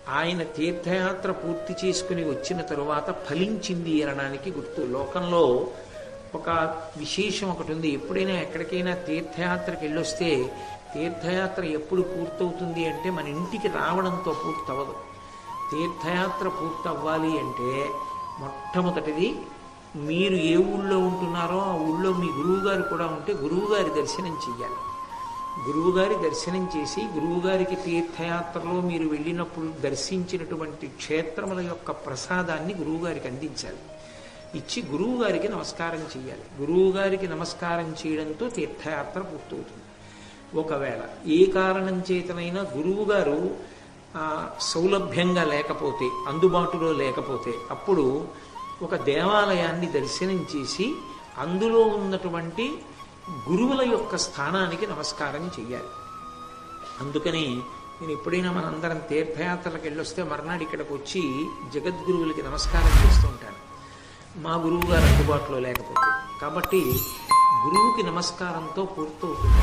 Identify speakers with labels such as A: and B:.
A: ఆయన తీర్థయాత్ర పూర్తి చేసుకుని వచ్చిన తరువాత ఫలించింది అనడానికి గుర్తు. లోకంలో ఒక విశేషం ఒకటి ఉంది. ఎప్పుడైనా ఎక్కడికైనా తీర్థయాత్రకి వెళ్ళొస్తే తీర్థయాత్ర ఎప్పుడు పూర్తవుతుంది అంటే మన ఇంటికి రావడంతో పూర్తవదు. తీర్థయాత్ర పూర్తవ్వాలి అంటే మొట్టమొదటిది మీరు ఏ ఊళ్ళో ఉంటున్నారో ఆ ఊళ్ళో మీ గురువుగారు కూడా ఉంటే గురువుగారి దర్శనం చెయ్యాలి. గురువుగారి దర్శనం చేసి గురువుగారికి తీర్థయాత్రలో మీరు వెళ్ళినప్పుడు దర్శించినటువంటి క్షేత్రముల యొక్క ప్రసాదాన్ని గురువుగారికి అందించాలి. ఇచ్చి గురువుగారికి నమస్కారం చేయాలి. గురువుగారికి నమస్కారం చేయడంతో తీర్థయాత్ర పూర్తవుతుంది. ఒకవేళ ఏ కారణం చేతనైనా గురువుగారు సౌలభ్యంగా లేకపోతే, అందుబాటులో లేకపోతే, అప్పుడు ఒక దేవాలయాన్ని దర్శనం చేసి అందులో ఉన్నటువంటి గురువుల యొక్క స్థానానికి నమస్కారం చెయ్యాలి. అందుకని నేను ఎప్పుడైనా మనందరం తీర్థయాత్రలకు వెళ్ళొస్తే మర్నాడు ఇక్కడికి వచ్చి జగద్గురువులకి నమస్కారం చేస్తూ ఉంటాను, మా గురువు గారు అందుబాటులో లేకపోతే. కాబట్టి గురువుకి నమస్కారంతో పూర్తవుతుంది.